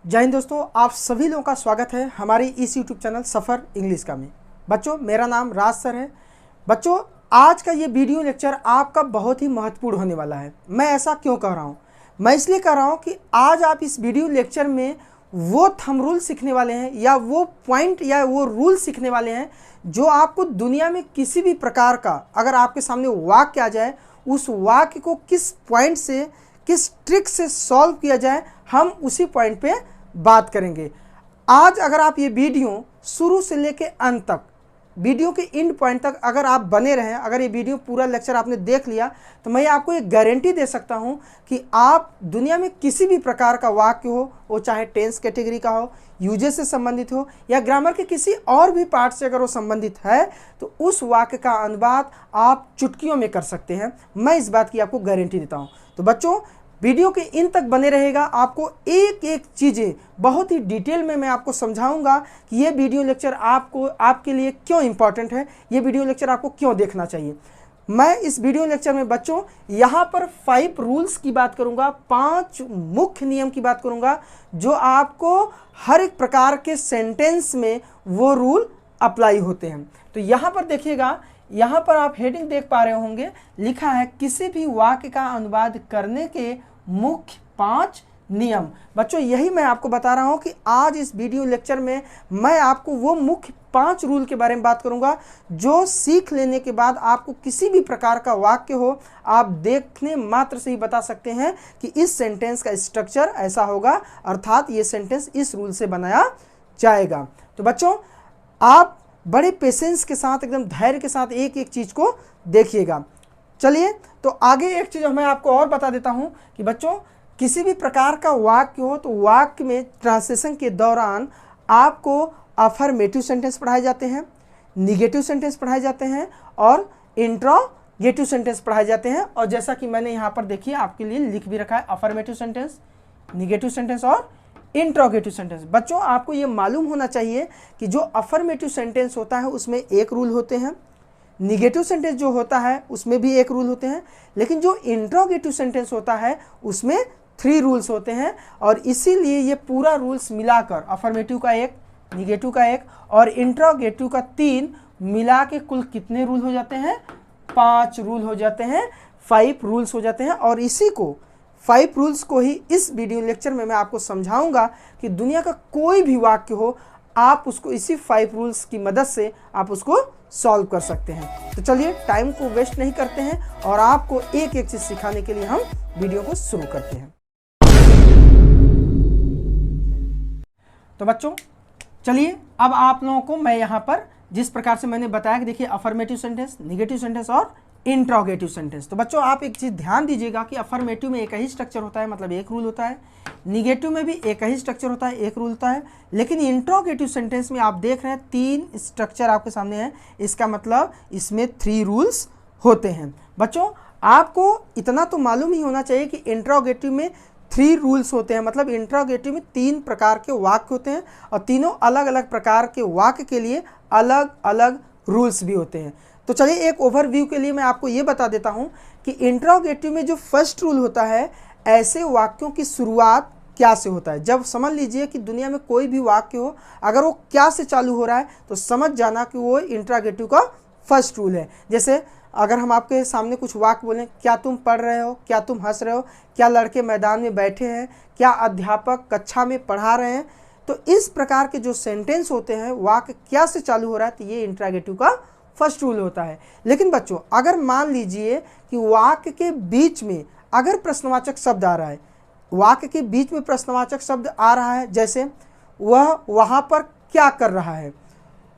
जय हिंद दोस्तों, आप सभी लोगों का स्वागत है हमारे इस यूट्यूब चैनल सफ़र इंग्लिश का में। बच्चों, मेरा नाम राज सर है। बच्चों, आज का ये वीडियो लेक्चर आपका बहुत ही महत्वपूर्ण होने वाला है। मैं ऐसा क्यों कह रहा हूँ? मैं इसलिए कह रहा हूँ कि आज आप इस वीडियो लेक्चर में वो थंब रूल सीखने वाले हैं या वो पॉइंट या वो रूल सीखने वाले हैं जो आपको दुनिया में किसी भी प्रकार का अगर आपके सामने वाक्य आ जाए, उस वाक्य को किस पॉइंट से, किस ट्रिक से सॉल्व किया जाए, हम उसी पॉइंट पे बात करेंगे। आज अगर आप ये वीडियो शुरू से लेके अंत तक, वीडियो के एंड पॉइंट तक अगर आप बने रहें, अगर ये वीडियो पूरा लेक्चर आपने देख लिया, तो मैं आपको एक गारंटी दे सकता हूँ कि आप दुनिया में किसी भी प्रकार का वाक्य हो, वो चाहे टेंस कैटेगरी का हो, यूजेस से संबंधित हो या ग्रामर के किसी और भी पार्ट से अगर वो संबंधित है, तो उस वाक्य का अनुवाद आप चुटकियों में कर सकते हैं। मैं इस बात की आपको गारंटी देता हूँ। तो बच्चों, वीडियो के इन तक बने रहेगा। आपको एक एक चीज़ें बहुत ही डिटेल में मैं आपको समझाऊंगा कि ये वीडियो लेक्चर आपके लिए क्यों इंपॉर्टेंट है, ये वीडियो लेक्चर आपको क्यों देखना चाहिए। मैं इस वीडियो लेक्चर में बच्चों यहाँ पर 5 रूल्स की बात करूँगा, 5 मुख्य नियम की बात करूँगा जो आपको हर एक प्रकार के सेंटेंस में वो रूल अप्लाई होते हैं। तो यहाँ पर देखिएगा, यहाँ पर आप हेडिंग देख पा रहे होंगे, लिखा है किसी भी वाक्य का अनुवाद करने के मुख्य 5 नियम। बच्चों, यही मैं आपको बता रहा हूँ कि आज इस वीडियो लेक्चर में मैं आपको वो मुख्य 5 रूल के बारे में बात करूँगा जो सीख लेने के बाद आपको किसी भी प्रकार का वाक्य हो, आप देखने मात्र से ही बता सकते हैं कि इस सेंटेंस का स्ट्रक्चर ऐसा होगा, अर्थात ये सेंटेंस इस रूल से बनाया जाएगा। तो बच्चों, आप बड़े पेशेंस के साथ, एकदम धैर्य के साथ एक एक चीज़ को देखिएगा। चलिए, तो आगे एक चीज़ मैं आपको और बता देता हूं कि बच्चों, किसी भी प्रकार का वाक्य हो तो वाक्य में ट्रांसलेशन के दौरान आपको अफर्मेटिव सेंटेंस पढ़ाए जाते हैं, निगेटिव सेंटेंस पढ़ाए जाते हैं और इंट्रोगेटिव सेंटेंस पढ़ाए जाते हैं। और जैसा कि मैंने यहाँ पर देखिए आपके लिए लिख भी रखा है, अफर्मेटिव सेंटेंस, निगेटिव सेंटेंस और इंट्रोगेटिव सेंटेंस। बच्चों, आपको ये मालूम होना चाहिए कि जो अफर्मेटिव सेंटेंस होता है उसमें एक रूल होते हैं, निगेटिव सेंटेंस जो होता है उसमें भी एक रूल होते हैं, लेकिन जो इंट्रोगेटिव सेंटेंस होता है उसमें 3 रूल्स होते हैं। और इसीलिए ये पूरा रूल्स मिलाकर अफर्मेटिव का 1, निगेटिव का 1 और इंट्रोगेटिव का 3 मिला के कुल कितने रूल हो जाते हैं? 5 रूल हो जाते हैं, 5 रूल्स हो जाते हैं। और इसी को 5 रूल्स को ही इस वीडियो लेक्चर में मैं आपको समझाऊंगा कि दुनिया का कोई भी वाक्य हो, आप उसको इसी 5 रूल्स की मदद से आप उसको सॉल्व कर सकते हैं। तो चलिए, टाइम को वेस्ट नहीं करते हैं और आपको एक एक चीज़ सिखाने के लिए हम वीडियो को शुरू करते हैं। तो बच्चों, चलिए, अब आप लोगों को मैं यहाँ पर जिस प्रकार से मैंने बताया कि देखिए अफर्मेटिव सेंटेंस, निगेटिव सेंटेंस और इंट्रोगेटिव सेंटेंस। तो बच्चों, आप एक चीज़ ध्यान दीजिएगा कि अफर्मेटिव में एक ही स्ट्रक्चर होता है, मतलब एक रूल होता है, निगेटिव में भी एक ही स्ट्रक्चर होता है, एक रूल होता है, लेकिन इंट्रोगेटिव सेंटेंस में आप देख रहे हैं 3 स्ट्रक्चर आपके सामने है। इसका मतलब इसमें 3 रूल्स होते हैं। बच्चों, आपको इतना तो मालूम ही होना चाहिए कि इंट्रोगेटिव में 3 रूल्स होते हैं, मतलब इंट्रोगेटिव में 3 प्रकार के वाक्य होते हैं और तीनों अलग अलग प्रकार के वाक्य के लिए अलग अलग रूल्स भी होते हैं। तो चलिए, एक ओवरव्यू के लिए मैं आपको ये बता देता हूँ कि इंट्रोगेटिव में जो फर्स्ट रूल होता है, ऐसे वाक्यों की शुरुआत क्या से होता है। जब समझ लीजिए कि दुनिया में कोई भी वाक्य हो, अगर वो क्या से चालू हो रहा है तो समझ जाना कि वो इंट्रोगेटिव का फर्स्ट रूल है। जैसे अगर हम आपके सामने कुछ वाक्य बोलें, क्या तुम पढ़ रहे हो, क्या तुम हंस रहे हो, क्या लड़के मैदान में बैठे हैं, क्या अध्यापक कक्षा में पढ़ा रहे हैं, तो इस प्रकार के जो सेंटेंस होते हैं, वाक्य क्या से चालू हो रहा है, तो ये इंट्रोगेटिव का फर्स्ट रूल होता है। लेकिन बच्चों, अगर मान लीजिए कि वाक्य के बीच में अगर प्रश्नवाचक शब्द आ रहा है, वाक्य के बीच में प्रश्नवाचक शब्द आ रहा है, जैसे वह वहाँ पर क्या कर रहा है,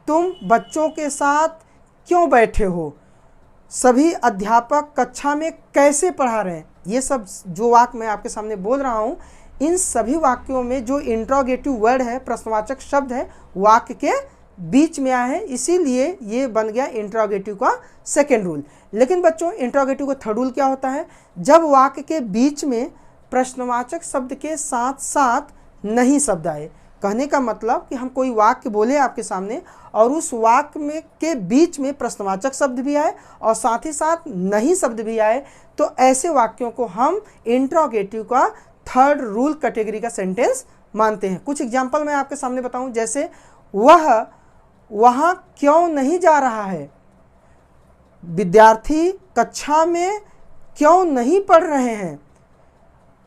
तुम बच्चों के साथ क्यों बैठे हो, सभी अध्यापक कक्षा में कैसे पढ़ा रहे हैं, ये सब जो वाक्य मैं आपके सामने बोल रहा हूँ, इन सभी वाक्यों में जो इंट्रोगेटिव वर्ड है, प्रश्नवाचक शब्द है, वाक्य के बीच में आया है, इसीलिए ये बन गया इंट्रोगेटिव का सेकेंड रूल। लेकिन बच्चों, इंट्रोगेटिव का थर्ड रूल क्या होता है? जब वाक्य के बीच में प्रश्नवाचक शब्द के साथ साथ नहीं शब्द आए। कहने का मतलब कि हम कोई वाक्य बोले आपके सामने और उस वाक्य में के बीच में प्रश्नवाचक शब्द भी आए और साथ ही साथ नहीं शब्द भी आए, तो ऐसे वाक्यों को हम इंट्रोगेटिव का थर्ड रूल कैटेगरी का सेंटेंस मानते हैं। कुछ एग्जाम्पल मैं आपके सामने बताऊं, जैसे वह वहां क्यों नहीं जा रहा है, विद्यार्थी कक्षा में क्यों नहीं पढ़ रहे हैं,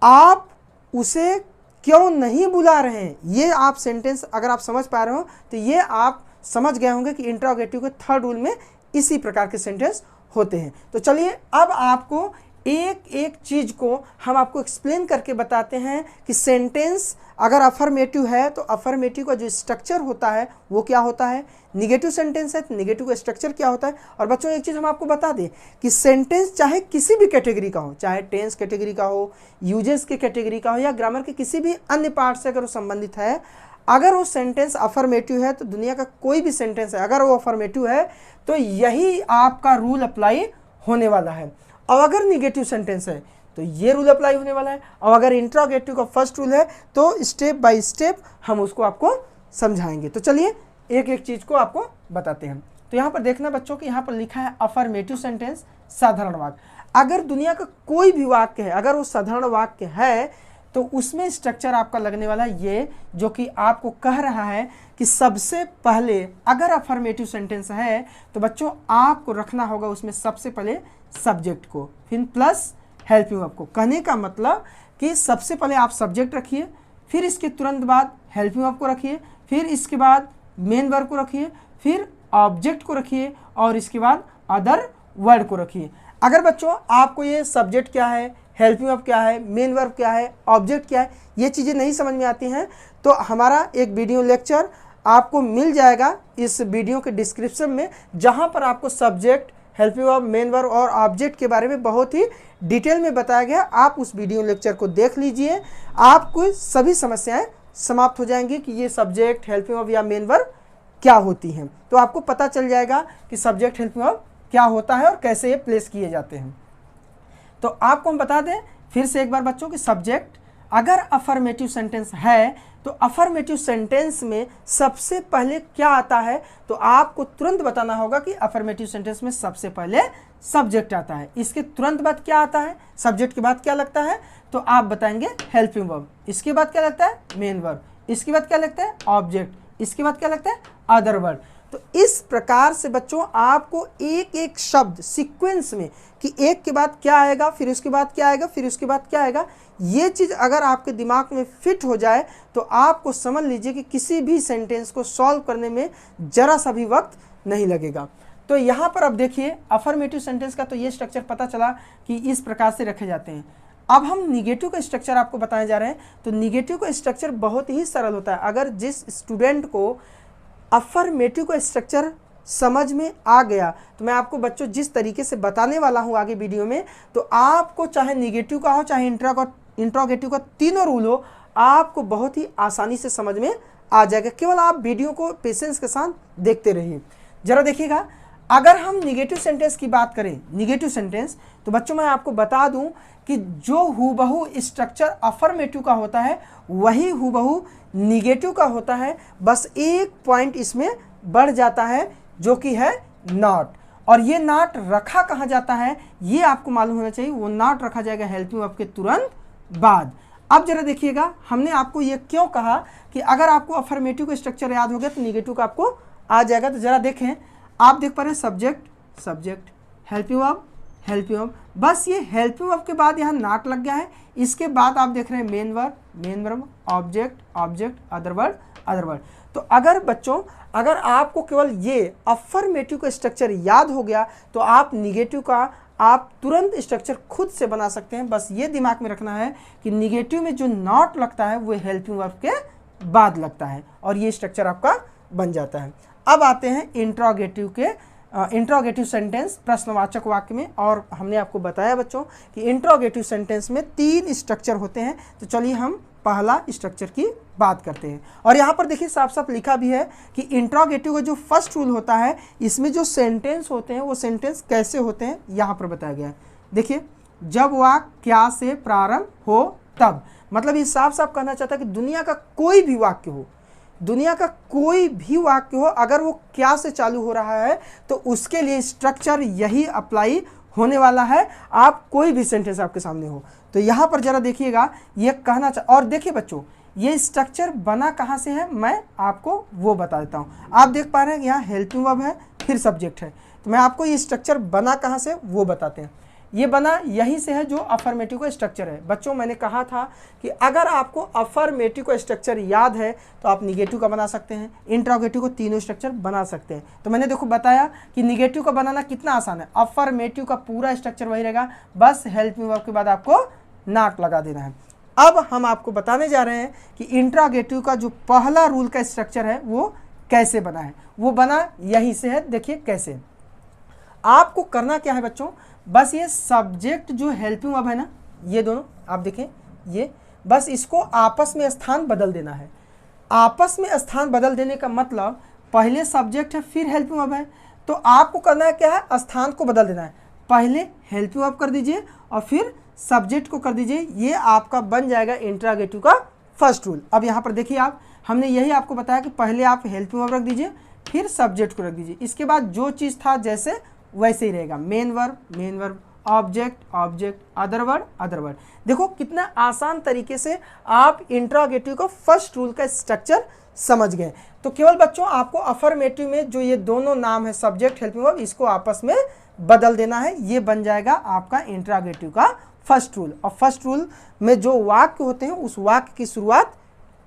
आप उसे क्यों नहीं बुला रहे हैं। ये आप सेंटेंस अगर आप समझ पा रहे हो तो ये आप समझ गए होंगे कि इंट्रोगेटिव के थर्ड रूल में इसी प्रकार के सेंटेंस होते हैं। तो चलिए अब आपको एक एक चीज को हम आपको एक्सप्लेन करके बताते हैं कि सेंटेंस अगर अफर्मेटिव है तो अफर्मेटिव का जो स्ट्रक्चर होता है वो क्या होता है, निगेटिव सेंटेंस है तो निगेटिव का स्ट्रक्चर क्या होता है। और बच्चों एक चीज़ हम आपको बता दें कि सेंटेंस चाहे किसी भी कैटेगरी का हो, चाहे टेंस कैटेगरी का हो, यूजेस की कैटेगरी का हो या ग्रामर के किसी भी अन्य पार्ट से अगर वो संबंधित है, अगर वो सेंटेंस अफर्मेटिव है तो दुनिया का कोई भी सेंटेंस है अगर वो अफर्मेटिव है तो यही आपका रूल अप्लाई होने वाला है। और अगर निगेटिव सेंटेंस है तो ये रूल अप्लाई होने वाला है। और अगर इंट्रोगेटिव का फर्स्ट रूल है तो स्टेप बाय स्टेप हम उसको आपको समझाएंगे। तो चलिए एक एक चीज को आपको बताते हैं। तो यहाँ पर देखना बच्चों कि यहाँ पर लिखा है अफर्मेटिव सेंटेंस, साधारण वाक्य। अगर दुनिया का कोई भी वाक्य है, अगर वो साधारण वाक्य है तो उसमें स्ट्रक्चर आपका लगने वाला है ये, जो कि आपको कह रहा है कि सबसे पहले अगर अफर्मेटिव सेंटेंस है तो बच्चों आपको रखना होगा उसमें सबसे पहले सब्जेक्ट को, फिर प्लस हेल्पिंग वर्ब को। कहने का मतलब कि सबसे पहले आप सब्जेक्ट रखिए, फिर इसके तुरंत बाद हेल्पिंग वर्ब को रखिए, फिर इसके बाद मेन वर्ब को रखिए, फिर ऑब्जेक्ट को रखिए और इसके बाद अदर वर्ड को रखिए। अगर बच्चों आपको ये सब्जेक्ट क्या है, हेल्पिंग वर्ब क्या है, मेन वर्ब क्या है, ऑब्जेक्ट क्या है, ये चीज़ें नहीं समझ में आती हैं तो हमारा एक वीडियो लेक्चर आपको मिल जाएगा इस वीडियो के डिस्क्रिप्शन में, जहाँ पर आपको subject, helping verb, main verb और ऑब्जेक्ट के बारे में बहुत ही डिटेल में बताया गया। आप उस वीडियो लेक्चर को देख लीजिए, आपको सभी समस्याएं समाप्त हो जाएंगी कि ये सब्जेक्ट, हेल्पिंग वर्ब या मेन वर्ब क्या होती हैं। तो आपको पता चल जाएगा कि सब्जेक्ट, हेल्पिंग वर्ब क्या होता है और कैसे ये प्लेस किए जाते हैं। तो आपको हम बता दें फिर से एक बार बच्चों कि सब्जेक्ट अगर अफर्मेटिव सेंटेंस है तो अफर्मेटिव सेंटेंस में सबसे पहले क्या आता है, तो आपको तुरंत बताना होगा कि अफर्मेटिव सेंटेंस में सबसे पहले सब्जेक्ट आता है। इसके तुरंत बाद क्या आता है, सब्जेक्ट के बाद क्या लगता है, तो आप बताएंगे हेल्पिंग वर्ब। इसके बाद क्या लगता है, मेन वर्ब। इसके बाद क्या लगता है, ऑब्जेक्ट। इसके बाद क्या लगता है, अदर वर्ड। तो इस प्रकार से बच्चों आपको एक एक शब्द सीक्वेंस में कि एक के बाद क्या आएगा, फिर उसके बाद क्या आएगा, फिर उसके बाद क्या आएगा, ये चीज़ अगर आपके दिमाग में फिट हो जाए तो आपको समझ लीजिए कि किसी भी सेंटेंस को सॉल्व करने में जरा सा भी वक्त नहीं लगेगा। तो यहाँ पर अब देखिए अफर्मेटिव सेंटेंस का तो ये स्ट्रक्चर पता चला कि इस प्रकार से रखे जाते हैं। अब हम निगेटिव का स्ट्रक्चर आपको बताने जा रहे हैं। तो निगेटिव का स्ट्रक्चर बहुत ही सरल होता है। अगर जिस स्टूडेंट को अफर्मेटिव का स्ट्रक्चर समझ में आ गया तो मैं आपको बच्चों जिस तरीके से बताने वाला हूं आगे वीडियो में, तो आपको चाहे निगेटिव का हो चाहे इंट्रोगेटिव का, तीनों रूल हो, आपको बहुत ही आसानी से समझ में आ जाएगा। केवल आप वीडियो को पेशेंस के साथ देखते रहिए। जरा देखिएगा, अगर हम निगेटिव सेंटेंस की बात करें, निगेटिव सेंटेंस, तो बच्चों मैं आपको बता दूं कि जो हूबहू स्ट्रक्चर अफर्मेटिव का होता है वही हूबहू निगेटिव का होता है। बस एक पॉइंट इसमें बढ़ जाता है जो कि है नॉट। और ये नॉट रखा कहाँ जाता है ये आपको मालूम होना चाहिए। वो नॉट रखा जाएगा हेल्पिंग वर्ब के तुरंत बाद। अब जरा देखिएगा, हमने आपको ये क्यों कहा कि अगर आपको अफर्मेटिव का स्ट्रक्चर याद हो गया तो निगेटिव का आपको आ जाएगा। तो जरा देखें, आप देख पा रहे हैं subject subject, helping verb helping verb, बस ये हेल्पिंग वर्ब के बाद यहाँ नॉट लग गया है। इसके बाद आप देख रहे हैं main verb, object object, other word other word. तो अगर बच्चों अगर आपको केवल ये अफर्मेटिव का स्ट्रक्चर याद हो गया तो आप निगेटिव का आप तुरंत स्ट्रक्चर खुद से बना सकते हैं। बस ये दिमाग में रखना है कि निगेटिव में जो नॉट लगता है वो हेल्पिंग वर्ब के बाद लगता है और ये स्ट्रक्चर आपका बन जाता है। अब आते हैं इंट्रोगेटिव के इंट्रोगेटिव सेंटेंस प्रश्नवाचक वाक्य में। और हमने आपको बताया बच्चों कि इंट्रोगेटिव सेंटेंस में 3 स्ट्रक्चर होते हैं। तो चलिए हम पहला स्ट्रक्चर की बात करते हैं। और यहाँ पर देखिए साफ साफ लिखा भी है कि इंट्रोगेटिव का जो फर्स्ट रूल होता है इसमें जो सेंटेंस होते हैं वो सेंटेंस कैसे होते हैं यहाँ पर बताया गया है। देखिए, जब वाक्य क्या से प्रारंभ हो तब, मतलब ये साफ साफ कहना चाहता है कि दुनिया का कोई भी वाक्य हो, दुनिया का कोई भी वाक्य हो, अगर वो क्या से चालू हो रहा है तो उसके लिए स्ट्रक्चर यही अप्लाई होने वाला है। आप कोई भी सेंटेंस आपके सामने हो तो यहाँ पर जरा देखिएगा, ये कहना और देखिए बच्चों ये स्ट्रक्चर बना कहाँ से है मैं आपको वो बता देता हूँ। आप देख पा रहे हैं यहाँ हेल्पिंग वर्ब है, फिर सब्जेक्ट है, तो मैं आपको ये स्ट्रक्चर बना कहाँ से वो बताते हैं। ये बना यहीं से है जो अफर्मेटिव का स्ट्रक्चर है। बच्चों मैंने कहा था कि अगर आपको अफर्मेटिव का स्ट्रक्चर याद है तो आप निगेटिव का बना सकते हैं, इंट्रोगेटिव को तीनों स्ट्रक्चर बना सकते हैं। तो मैंने देखो बताया कि निगेटिव का बनाना कितना आसान है। अफर्मेटिव का पूरा स्ट्रक्चर वही रहेगा, बस हेल्पिंग वर्ब के बाद आपको नॉट लगा देना है। अब हम आपको बताने जा रहे हैं कि इंट्रोगेटिव का जो पहला रूल का स्ट्रक्चर है वो कैसे बना है। वो बना यहीं से है, देखिए कैसे। आपको करना क्या है बच्चों, बस ये सब्जेक्ट जो हेल्पिंग वर्ब है ना, ये दोनों आप देखें, ये बस इसको आपस में स्थान बदल देना है। आपस में स्थान बदल देने का मतलब पहले सब्जेक्ट है फिर हेल्पिंग वर्ब है, तो आपको करना है क्या है, स्थान को बदल देना है। पहले हेल्पिंग वर्ब कर दीजिए और फिर सब्जेक्ट को कर दीजिए, ये आपका बन जाएगा इंट्रोगेटिव का फर्स्ट रूल। अब यहाँ पर देखिए आप, हमने यही आपको बताया कि पहले आप हेल्पिंग वर्ब रख दीजिए फिर सब्जेक्ट को रख दीजिए, इसके बाद जो चीज़ था जैसे वैसे ही रहेगा। Main verb, object, other word. देखो कितना आसान तरीके से आप इंट्रोगेटिव का फर्स्ट रूल का स्ट्रक्चर समझ गए। तो केवल बच्चों आपको अफर्मेटिव में जो ये दोनों नाम है सब्जेक्ट हेल्पिंग वर्ब, इसको आपस में बदल देना है, ये बन जाएगा आपका इंट्रोगेटिव का फर्स्ट रूल। और फर्स्ट रूल में जो वाक्य होते हैं उस वाक्य की शुरुआत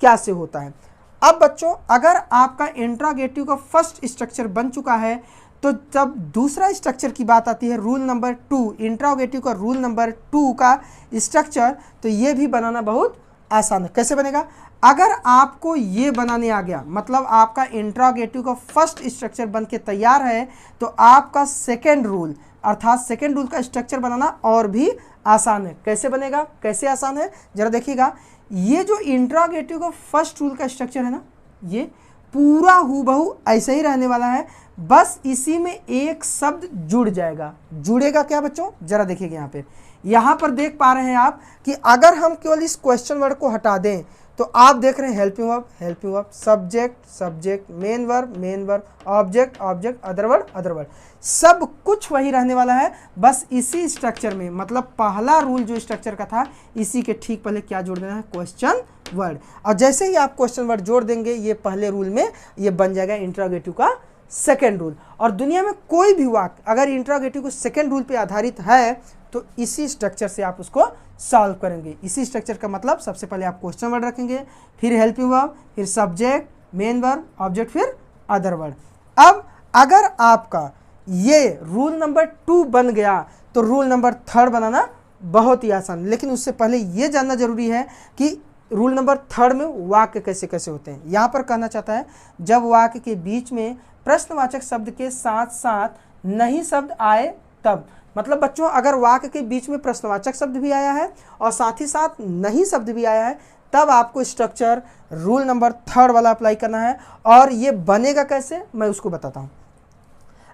क्या से होता है। अब बच्चों अगर आपका इंट्रोगेटिव का फर्स्ट स्ट्रक्चर बन चुका है तो जब दूसरा स्ट्रक्चर की बात आती है, रूल नंबर 2, इंट्रोगेटिव का रूल नंबर 2 का स्ट्रक्चर, तो ये भी बनाना बहुत आसान है। कैसे बनेगा, अगर आपको ये बनाने आ गया मतलब आपका इंट्रोगेटिव का फर्स्ट स्ट्रक्चर बन के तैयार है, तो आपका सेकेंड रूल अर्थात सेकेंड रूल का स्ट्रक्चर बनाना और भी आसान है। कैसे बनेगा, कैसे आसान है, जरा देखिएगा। ये जो इंट्रोगेटिव का फर्स्ट रूल का स्ट्रक्चर है ना, ये पूरा हूबहू ऐसे ही रहने वाला है, बस इसी में एक शब्द जुड़ जाएगा। जुड़ेगा क्या बच्चों, जरा देखिएगा यहाँ पर देख पा रहे हैं आप कि अगर हम केवल इस क्वेश्चन वर्ड को हटा दें तो आप देख रहे हैं helping verb, subject, main verb, object, other word, सब कुछ वही रहने वाला है। बस इसी स्ट्रक्चर में मतलब पहला रूल जो स्ट्रक्चर का था, इसी के ठीक पहले क्या जोड़ देना है, क्वेश्चन वर्ड। और जैसे ही आप क्वेश्चन वर्ड जोड़ देंगे ये पहले रूल में ये बन जाएगा इंट्रोगेटिव का सेकेंड रूल। और दुनिया में कोई भी वाक्य अगर इंट्रोगेटिव को सेकेंड रूल पे आधारित है तो इसी स्ट्रक्चर से आप उसको सॉल्व करेंगे। इसी स्ट्रक्चर का मतलब सबसे पहले आप क्वेश्चन वर्ड रखेंगे, फिर हेल्पिंग वर्ब, फिर सब्जेक्ट, मेन वर्ब, ऑब्जेक्ट, फिर अदर वर्ड। अब अगर आपका ये रूल नंबर 2 बन गया तो रूल नंबर 3 बनाना बहुत ही आसान। लेकिन उससे पहले ये जानना जरूरी है कि रूल नंबर 3 में वाक्य कैसे कैसे होते हैं। यहाँ पर कहना चाहता है जब वाक्य के बीच में प्रश्नवाचक शब्द के साथ साथ नहीं शब्द आए तब, मतलब बच्चों अगर वाक्य के बीच में प्रश्नवाचक शब्द भी आया है और साथ ही साथ नहीं शब्द भी आया है, तब आपको स्ट्रक्चर रूल नंबर 3 वाला अप्लाई करना है। और ये बनेगा कैसे मैं उसको बताता हूँ।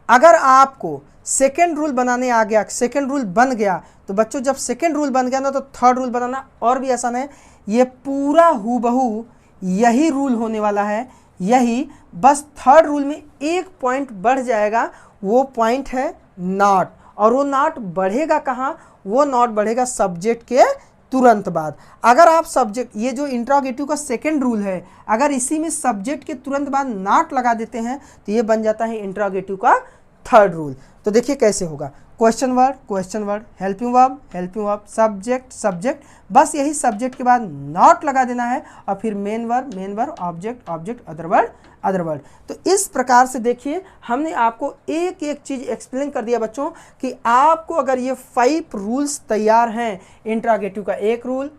अगर आपको सेकेंड रूल बनाने आ गया, सेकेंड रूल बन गया, तो बच्चों जब सेकेंड रूल बन गया ना तो थर्ड रूल बनाना और भी आसान है। ये पूरा हूबहू यही रूल होने वाला है, यही, बस थर्ड रूल में एक पॉइंट बढ़ जाएगा, वो पॉइंट है नॉट। और वो नॉट बढ़ेगा कहाँ, वो नॉट बढ़ेगा सब्जेक्ट के तुरंत बाद। अगर आप सब्जेक्ट, ये जो इंट्रोगेटिव का सेकेंड रूल है, अगर इसी में सब्जेक्ट के तुरंत बाद नॉट लगा देते हैं तो ये बन जाता है इंट्रोगेटिव का थर्ड रूल। तो देखिए कैसे होगा, question word, helping verb, subject, बस यही सब्जेक्ट के बाद नॉट लगा देना है और फिर main verb, object, other word. तो इस प्रकार से देखिए हमने आपको एक एक चीज़ एक्सप्लेन कर दिया बच्चों कि आपको अगर ये 5 रूल्स तैयार हैं, इंट्रोगेटिव का एक रूल,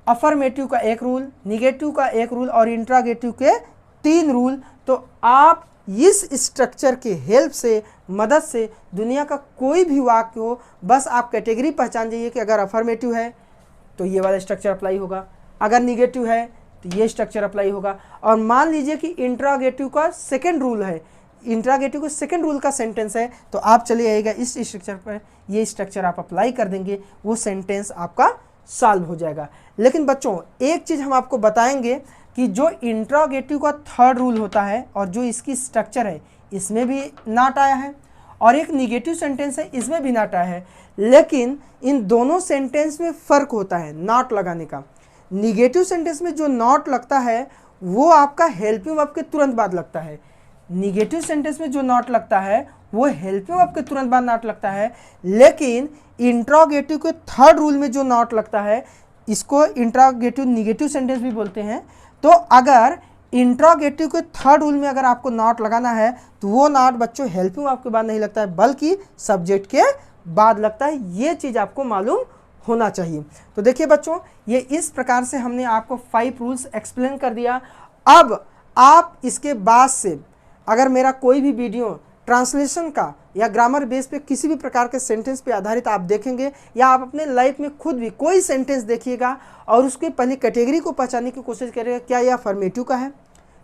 अफर्मेटिव का एक रूल, निगेटिव का एक रूल और इंट्रोगेटिव के 3 रूल, तो आप इस स्ट्रक्चर के हेल्प से, मदद से दुनिया का कोई भी वाक्य हो, बस आप कैटेगरी पहचान जाइए कि अगर अफर्मेटिव है तो ये वाला स्ट्रक्चर अप्लाई होगा, अगर निगेटिव है तो ये स्ट्रक्चर अप्लाई होगा। और मान लीजिए कि इंट्रोगेटिव का सेकेंड रूल है, इंट्रोगेटिव का सेकेंड रूल का सेंटेंस है, तो आप चले आइएगा इस स्ट्रक्चर पर, ये स्ट्रक्चर आप अप्लाई कर देंगे, वो सेंटेंस आपका सॉल्व हो जाएगा। लेकिन बच्चों एक चीज़ हम आपको बताएंगे कि जो इंट्रोगेटिव का थर्ड रूल होता है और जो इसकी स्ट्रक्चर है, इसमें भी नॉट आया है, और एक निगेटिव सेंटेंस है, इसमें भी नॉट आया है। लेकिन इन दोनों सेंटेंस में फ़र्क होता है नॉट लगाने का। निगेटिव सेंटेंस में जो नॉट लगता है वो आपका हेल्पिंग वर्ब के तुरंत बाद लगता है। निगेटिव सेंटेंस में जो नॉट लगता है वो हेल्पिंग वर्ब के तुरंत बाद नॉट लगता है, लेकिन इंट्रोगेटिव के थर्ड रूल में जो नॉट लगता है इसको इंट्रोगेटिव निगेटिव सेंटेंस भी बोलते हैं। तो अगर इंट्रोगेटिव के थर्ड रूल में अगर आपको नॉट लगाना है तो वो नॉट बच्चों हेल्पिंग वर्ब के बाद नहीं लगता है बल्कि सब्जेक्ट के बाद लगता है। ये चीज़ आपको मालूम होना चाहिए। तो देखिए बच्चों, ये इस प्रकार से हमने आपको 5 रूल्स एक्सप्लेन कर दिया। अब आप इसके बाद से अगर मेरा कोई भी वीडियो ट्रांसलेशन का या ग्रामर बेस पे किसी भी प्रकार के सेंटेंस पे आधारित आप देखेंगे या आप अपने लाइफ में खुद भी कोई सेंटेंस देखिएगा और उसके पहले कैटेगरी को पहचानने की कोशिश करिएगा, क्या यह अफर्मेटिव का है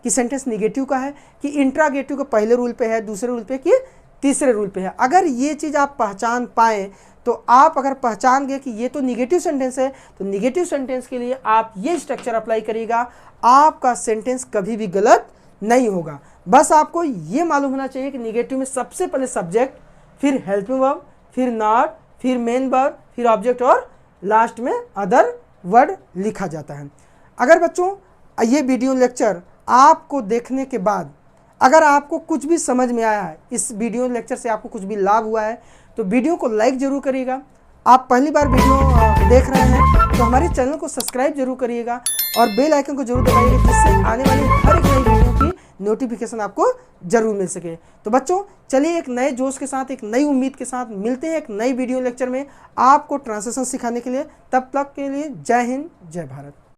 कि सेंटेंस निगेटिव का है कि इंट्रोगेटिव के पहले रूल पे है, दूसरे रूल पे कि तीसरे रूल पे है। अगर ये चीज़ आप पहचान पाएँ तो आप अगर पहचान गए कि ये तो निगेटिव सेंटेंस है तो निगेटिव सेंटेंस के लिए आप ये स्ट्रक्चर अप्लाई करिएगा, आपका सेंटेंस कभी भी गलत नहीं होगा। बस आपको ये मालूम होना चाहिए कि निगेटिव में सबसे पहले सब्जेक्ट, फिर हेल्पिंग वर्ब, फिर नॉट, फिर मेन वर्ब, फिर ऑब्जेक्ट और लास्ट में अदर वर्ड लिखा जाता है। अगर बच्चों ये वीडियो लेक्चर आपको देखने के बाद अगर आपको कुछ भी समझ में आया है, इस वीडियो लेक्चर से आपको कुछ भी लाभ हुआ है तो वीडियो को लाइक जरूर करिएगा। आप पहली बार वीडियो देख रहे हैं तो हमारे चैनल को सब्सक्राइब जरूर करिएगा और बेल आइकन को जरूर दबाइएगा जिससे आने वाली हर एक नई वीडियो की नोटिफिकेशन आपको जरूर मिल सके। तो बच्चों चलिए एक नए जोश के साथ, एक नई उम्मीद के साथ मिलते हैं एक नई वीडियो लेक्चर में आपको ट्रांसलेशन सिखाने के लिए। तब तक के लिए जय हिंद, जय भारत।